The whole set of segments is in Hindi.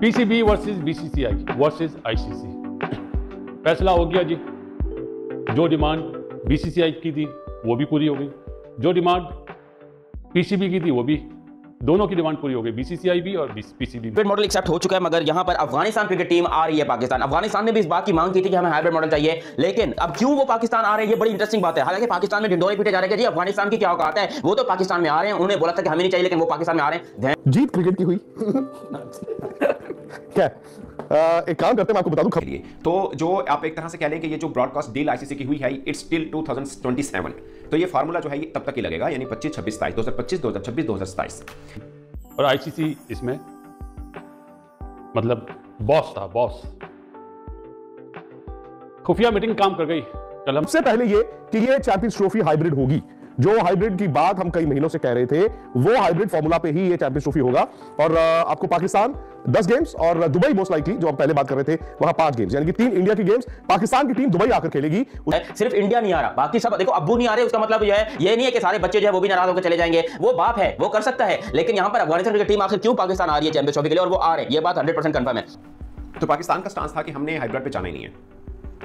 PCB versus BCCI versus ICC. फैसला हो गया जी। जो डिमांड बीसीसीआई की थी वो भी पूरी हो गई, जो डिमांड पीसीबी की थी वो भी, दोनों की डिमांड पूरी हो गई, बीसीसीआई भी और पीसीबी भी। मॉडल एक्सेप्ट हो चुका है, मगर यहां पर अफगानिस्तान क्रिकेट टीम आ रही है पाकिस्तान। अफगानिस्तान ने भी इस बात की मांग की थी कि हमें हाइब्रिड मॉडल चाहिए, लेकिन अब क्यों वो पाकिस्तान आ रहे हैं ये बड़ी इंटरेस्टिंग बात है। हालांकि पाकिस्तान में ढिंडोरे पीटे जा रहे हैं कि जी अफगानिस्तान की क्या औकात है, वो तो पाकिस्तान में आ रहे हैं, उन्हें बोला था कि हमें नहीं चाहिए, लेकिन वो पाकिस्तान में आ रहे हैं। जीत क्रिकेट की हुई। क्या एक काम करते हैं, मैं आपको बता दूं के लिए तो जो आप एक तरह से कह लें कि ये जो ब्रॉडकास्ट डील आईसीसी की हुई है इट्स टिल 2027, तो ये फार्मूला जो है ये तब तक ही लगेगा, यानी 25, 26, 27, 2025, 2026, 2027। और आईसीसी इसमें मतलब बॉस था, बॉस। खुफिया मीटिंग काम कर गई कल। सबसे पहले ये कि ये चैंपियंस ट्रॉफी हाइब्रिड होगी। जो हाइब्रिड की बात हम कई महीनों से कह रहे थे, वो हाइब्रिड फॉर्मूला पे ही ये चैंपियंस ट्रॉफी होगा। और आपको पाकिस्तान 10 गेम्स और दुबई मोस्ट लाइकली, जो हम पहले बात कर रहे थे, वहां 5 गेम्स, यानी कि 3 इंडिया की गेम्स, पाकिस्तान की टीम दुबई आकर खेलेगी। सिर्फ इंडिया नहीं आ रहा, बाकी सब देखो। अब्बू नहीं आ रहे, उसका मतलब ये नहीं है कि सारे बच्चे जो है वो भी नाराज होकर चले जाएंगे। वो बाप है, वो कर सकता है, लेकिन यहां पर अफगानिस्तान की टीम आखिर क्यों पाकिस्तान आ रही है चैंपियंस ट्रॉफी के लिए, और वो आ रहे हैं, ये बात 100% कंफर्म है। तो पाकिस्तान का स्टांस था कि हमने हाइब्रिड पे जाना ही नहीं है,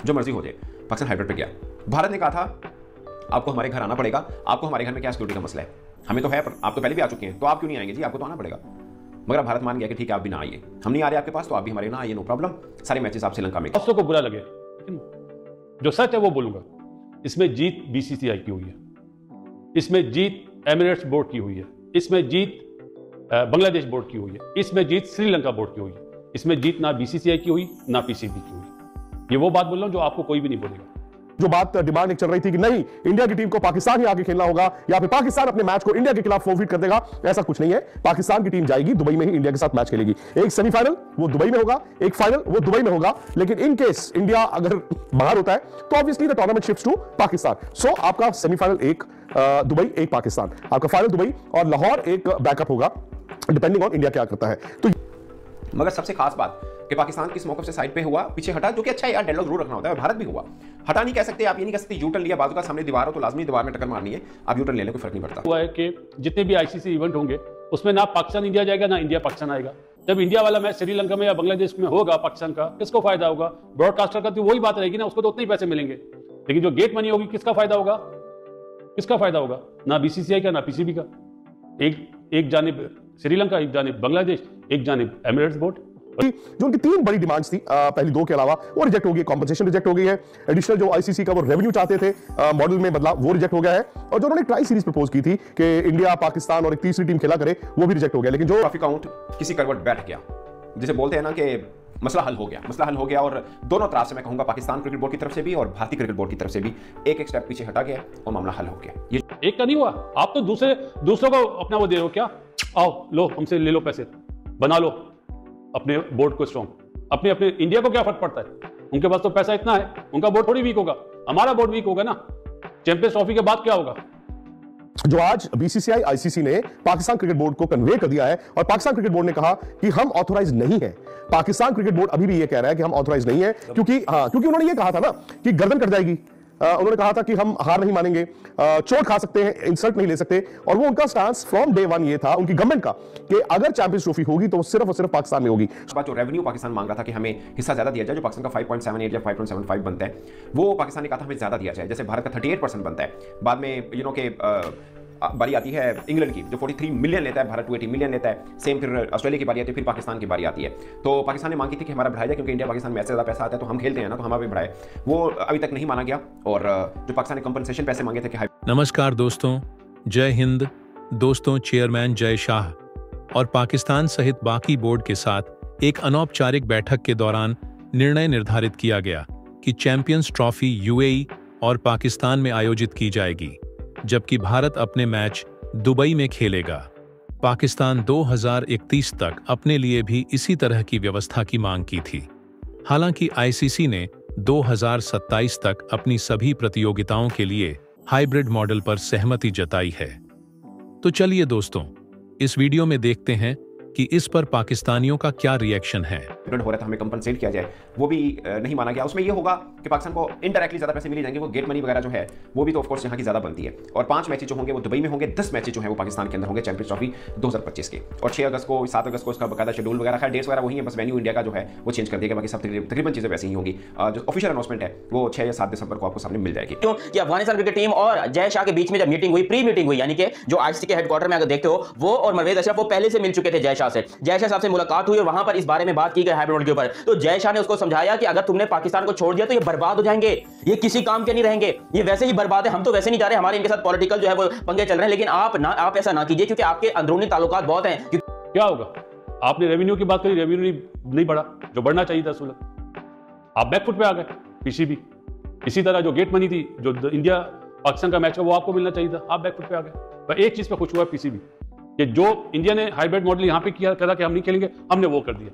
जो मर्जी हो जाए। पाकिस्तान हाइब्रिड पे गया। भारत ने कहा था आपको हमारे घर आना पड़ेगा, आपको हमारे घर में क्या सिक्योरिटी का मसला है, हमें तो है, पर आप तो पहले भी आ चुके हैं, तो आप क्यों नहीं आएंगे जी, आपको तो आना पड़ेगा। मगर भारत मान गया कि ठीक है आप भी ना आइए, हम नहीं आ रहे आपके पास, तो आप भी हमारे ना आइए, नो प्रॉब्लम। सारे मैचेस आप श्रीलंका में। दोस्तों को बुरा लगे, जो सच है वो बोलूंगा। इसमें जीत बीसीसीआई की हुई है, इसमें जीत एमिरेट्स बोर्ड की हुई है, इसमें जीत बांग्लादेश बोर्ड की हुई है, इसमें जीत श्रीलंका बोर्ड की हुई है। इसमें जीत ना बीसीसीआई की हुई ना पीसीबी की हुई। ये वो बात बोल रहा हूं जो आपको कोई भी नहीं बोलेगा। जो बात डिमांड एक चल रही थी कि नहीं, इंडिया की टीम को पाकिस्तान ही आके खेलना होगा, या फिर पाकिस्तान अपने मैच को इंडिया के खिलाफ फॉरफिट कर देगा, ऐसा कुछ नहीं है। पाकिस्तान की टीम जाएगी, दुबई में ही इंडिया के साथ मैच खेलेगी। एक सेमीफाइनल वो दुबई में होगा, एक फाइनल वो दुबई में होगा, लेकिन इन केस इंडिया अगर बाहर होता है तो obviously the tournament shifts to Pakistan. So आपका सेमीफाइनल एक दुबई, एक पाकिस्तान, आपका फाइनल दुबई और लाहौर एक बैकअप होगा, डिपेंडिंग ऑन इंडिया क्या करता है। तो मगर सबसे खास बात कि पाकिस्तान किस मौके से साइड पे हुआ, पीछे हटा, जो कि अच्छा है यार, डेडलॉक जरूर रखना होता है। भारत भी हुआ, हटा नहीं कह सकते आप, ये नहीं कह सकते यूटर्न लिया, बाजू का सामने दीवार हो तो लाजमी दीवार में टक्कर मारनी है, आप यूटर्न ले लें, कोई फर्क नहीं पड़ता। हुआ है कि जितने भी आईसीसी इवेंट होंगे उसमें ना पाकिस्तान इंडिया जाएगा ना इंडिया पाकिस्तान आएगा। जब इंडिया वाला मैच श्रीलंका में या बांग्लादेश में होगा पाकिस्तान का, किसको फायदा होगा? ब्रॉडकास्टर का तो वही बात रहेगी ना, उसको तो उतने ही पैसे मिलेंगे, लेकिन जो गेट मनी होगी किसका फायदा होगा? किसका फायदा होगा? ना बीसीसीआई का ना पीसीबी का। एक जानिब श्रीलंका, एक जानिब बांग्लादेश, एक जानिब एमिरेट्स बोर्ड। जो उनकी 3 बड़ी डिमांड्स थी, पहली 2 के अलावा, वो रिजेक्ट हो गई। कॉम्पनसेशन रिजेक्ट हो गई है, एडिशनल जो आईसीसी का वो रेवेन्यू चाहते थे मॉडल में बदलाव, वो रिजेक्ट हो गया है, और जो उन्होंने ट्राई सीरीज प्रपोज की थी कि इंडिया पाकिस्तान और एक तीसरी टीम खेला करे, वो भी रिजेक्ट हो गया। लेकिन जो ट्रॉफी काउंट किसी करवट बैठ गया, जिसे बोलते हैं ना कि मसला हल हो गया, मसला हल हो गया, और दोनों तरफ से मैं कहूंगा, पाकिस्तान क्रिकेट बोर्ड की तरफ से भी और भारतीय क्रिकेट बोर्ड की तरफ से भी एक स्टेप पीछे हटा गया और मामला हल हो गया। ये एक का नहीं हुआ, आप तो दूसरों को अपना वो दे रहे हो क्या? आओ लो हमसे ले लो पैसे, बना लो अपने बोर्ड को स्ट्रॉन्ग। अपने इंडिया को क्या फर्क पड़ता है? उनके पास तो पैसा इतना है, उनका बोर्ड थोड़ी वीक होगा, हमारा बोर्ड वीक होगा ना। चैंपियंस ट्रॉफी के बाद क्या होगा? जो आज बीसीसीआई आईसीसी ने पाकिस्तान क्रिकेट बोर्ड को कन्वे कर दिया है, और पाकिस्तान क्रिकेट बोर्ड ने कहा कि हम ऑथोराइज नहीं है। पाकिस्तान क्रिकेट बोर्ड अभी भी ये कह रहा है कि हम ऑथोराइज नहीं है, क्योंकि उन्होंने ये कहा था ना कि गर्दन कट जाएगी। उन्होंने कहा था कि हम हार नहीं मानेंगे, चोट खा सकते हैं, इंसल्ट नहीं ले सकते, और वो उनका स्टांस फ्रॉम डे 1 ये था उनकी गवर्नमेंट का कि अगर चैंपियंस ट्रॉफी होगी तो वो सिर्फ और सिर्फ पाकिस्तान में होगी। जो रेवेन्यू पाकिस्तान मांग रहा था कि हमें हिस्सा ज्यादा दिया जाए, जो पाकिस्तान का 5.78 या 5.75 बनता है, वो पाकिस्तान ने कहा था हमें ज्यादा दिया जाए। जैसे भारत का 38% बनता है, बाद में के बारी आती है इंग्लैंड की, जो 43 मिलियन लेता है, भारत 280 मिलियन लेता है। सेम फिर ऑस्ट्रेलिया की बारी आती है, फिर पाकिस्तान की बारी आती है। तो पाकिस्तान ने मांग की थी कि हमारा बढ़ाया जाए, क्योंकि इंडिया पाकिस्तान में ऐसे ज़्यादा पैसा आता है तो हम खेलते हैं ना, तो हमारा भी बढ़ाए। वो अभी तक नहीं माना गया, और जो पाकिस्तान ने कंपनसेशन पैसे मांगे थे कि नमस्कार दोस्तों, जय हिंद दोस्तों। चेयरमैन जय शाह और पाकिस्तान सहित बाकी बोर्ड के साथ एक अनौपचारिक बैठक के दौरान निर्णय निर्धारित किया गया कि चैंपियंस ट्रॉफी यूएई और पाकिस्तान में आयोजित की जाएगी, जबकि भारत अपने मैच दुबई में खेलेगा। पाकिस्तान 2031 तक अपने लिए भी इसी तरह की व्यवस्था की मांग की थी। हालांकि आईसीसी ने 2027 तक अपनी सभी प्रतियोगिताओं के लिए हाइब्रिड मॉडल पर सहमति जताई है। तो चलिए दोस्तों, इस वीडियो में देखते हैं कि इस पर पाकिस्तानियों का क्या रिएक्शन है। हो रहा था, हमें कंपनसेट किया जाए, वो भी नहीं माना गया। उसमें ये होगा कि पाकिस्तान को इनडायरेक्टली ज्यादा पैसे मिल जाएंगे, वो गेट मनी वगैरह जो है वो भी तो ऑफ कोर्स यहाँ की ज्यादा बनती है। और 5 मैचेस जो होंगे वो दुबई में होंगे, 10 मैचेस जो है वो पाकिस्तान के अंदर होंगे चैंपियंस ट्रॉफी 2025 के। और 6 अगस्त को 7 अगस्त को इसका बकायदा शेड्यूल वगैरह है, डेट्स वगैरह वही है, बस वेन्यू इंडिया का जो है वो चेंज कर दिया, बाकी सब तकरीबन चीजें वैसी ही होंगी। जो ऑफिशियल अनाउंसमेंट है वो 6 या 7 दिसंबर को आपको सामने मिल जाएगी। क्यों कि अफगानिस्तान क्रिकेट टीम और जय शाह के बीच में जब मीटिंग हुई, प्री मीटिंग हुई, यानी कि जो आईसीसी के हेडक्वार्टर में अगर देखते हो, वो और परवेज अशरफ वो पहले से मिल चुके थे जय शाह से। जय शाह साहब से मुलाकात हुई और वहां पर इस बारे में बात की गई हाइब्रिड मॉडल के ऊपर। तो जय शाह ने उसको समझाया कि अगर तुमने पाकिस्तान को छोड़ दिया तो ये बर्बाद हो जाएंगे, ये किसी काम के नहीं रहेंगे, ये वैसे ही बर्बाद है, हम तो वैसे नहीं जा रहे, हमारे इनके साथ पॉलिटिकल जो है वो पंगे चल रहे हैं, लेकिन आप ऐसा ना कीजिए क्योंकि आपके अंदरूनी ताल्लुकात बहुत हैं। क्या होगा? आपने रेवेन्यू की बात करी, रेवेन्यू नहीं बढ़ा जो बढ़ना चाहिए था सूरत, आप बैकफुट पे आ गए। पीसीबी इसी तरह जो गेट मनी थी, जो इंडिया पाकिस्तान का मैच है वो आपको मिलना चाहिए था, आप बैकफुट पे आ गए। पर एक चीज पे खुश हुआ पीसीबी कि जो इंडिया ने हाइब्रिड मॉडल यहां पे किया करा कि हम नहीं खेलेंगे, हमने वो कर दिया।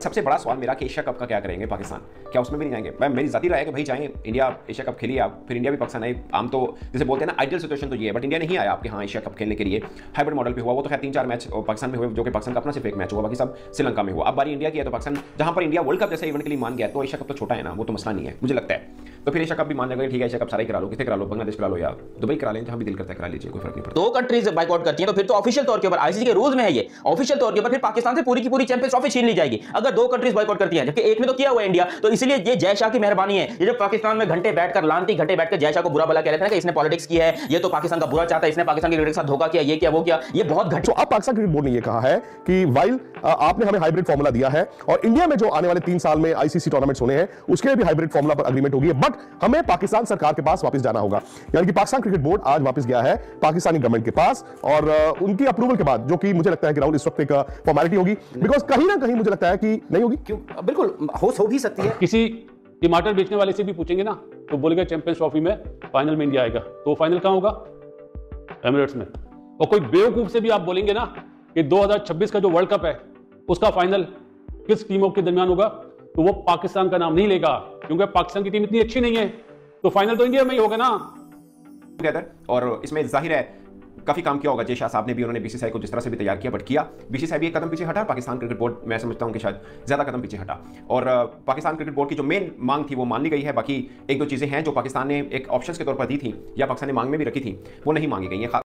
सबसे बड़ा सवाल मेरा कि एशिया कप का क्या करेंगे पाकिस्तान, क्या उसमें भी नहीं जाएंगे? मैं मेरी जाती राय है कि भाई जाएं, इंडिया एशिया कप खेलिए आप, फिर इंडिया भी पाकिस्तान आए। आम तो जैसे बोलते हैं ना आइडियल सिचुएशन तो ये है, बट इंडिया नहीं आया आपके हाँ एशिया कप खेलने के लिए। हाइब्रिड मॉडल पे हुआ, वो तो खैर 3-4 मैच पाकिस्तान में हुए, जो कि पाकिस्तान का अपना सिर्फ एक मैच हुआ, बाकी सब श्रीलंका में हुआ। अब बारी इंडिया की है तो पाकिस्तान, जहां पर इंडिया वर्ल्ड कप जैसे इवेंट के लिए मान गया, तो एशिया कप तो छोटा है ना, वो तो मसला नहीं है मुझे लगता है। तो फिर एशिया कप भी मान जाएगा, ठीक है एशिया कप सारे करा लो, कितने करा लो, बांग्लादेश करा लो या दुबई करा लें, जहां भी दिल करता है करा लीजिए, कोई फर्क नहीं पड़ता। 2 कंट्रीज बाइकआउट करती हैं तो फिर तो ऑफिशियल तौर के ऊपर आईसीसी के रूल्स में है, ये ऑफिशियल तौर के ऊपर फिर पाकिस्तान से पूरी की पूरी चैंपियंस ट्रॉफी छीन ली जाएगी अगर 2 कंट्रीज बाइकआउट करती हैं, जबकि एक ने तो किया हुआ इंडिया। तो इसलिए ये जय शाह की मेहरबानी है। ये जो पाकिस्तान में घंटे बैठकर लानती घंटे बैठकर जय शाह को बुरा भला कह रहे थे ना कि इसने पॉलिटिक्स की है, ये तो पाकिस्तान का बुरा चाहता है, इसने पाकिस्तान के क्रिकेट के साथ धोखा किया, ये किया वो किया, ये बहुत घट। तो अब पाकिस्तान क्रिकेट बोर्ड ने यह कहा है कि वाइल आपने हमें हाइब्रिड फॉर्मूला दिया है और इंडिया में जो आने वाले 3 साल में आईसीसी टूर्नामेंट्स होने हैं उसके लिए भी हाइब्रिड फॉर्मूला पर एग्रीमेंट होगी, बट हमें पाकिस्तान सरकार के पास वापस जाना होगा। यानी कि पाकिस्तान क्रिकेट बोर्ड आज वापस गया है पाकिस्तानी गवर्नमेंट के पास और उनकी अप्रूवल के बाद, जो कि मुझे लगता है कि राहुल इस वक्त एक फॉर्मेलिटी होगी, बिकॉज कहीं ना कहीं मुझे लगता है कि नहीं होगी। क्यों? बिल्कुल हो भी सकती है। किसी टमाटर बेचने वाले से भी पूछेंगे ना तो बोलेगा चैंपियंस ट्रॉफी में फाइनल में इंडिया आएगा, तो फाइनल कहां होगा? एमिरेट्स में। और कोई बेवकूफ से भी आप बोलेंगे ना कि 2026 का जो वर्ल्ड कप है उसका फाइनल किस टीमों के दरमियान होगा, तो वो पाकिस्तान का नाम नहीं लेगा, क्योंकि पाकिस्तान की टीम इतनी अच्छी नहीं है, तो फाइनल तो इंडिया में ही होगा ना। और इसमें जाहिर है काफी काम किया होगा जय शाह साहब ने भी, उन्होंने बीसीसीआई को जिस तरह से भी तैयार किया, बट किया बीसीसीआई भी एक कदम पीछे हटा, पाकिस्तान क्रिकेट बोर्ड मैं समझता हूं कि शायद ज्यादा कदम पीछे हटा। और पाकिस्तान क्रिकेट बोर्ड की जो मेन मांग थी वो मान ली गई है, बाकी 1-2 चीजें हैं जो पाकिस्तान ने एक ऑप्शंस के तौर पर दी थी या पाकिस्तान ने मांग में भी रखी थी, वो नहीं मांगी गई हैं।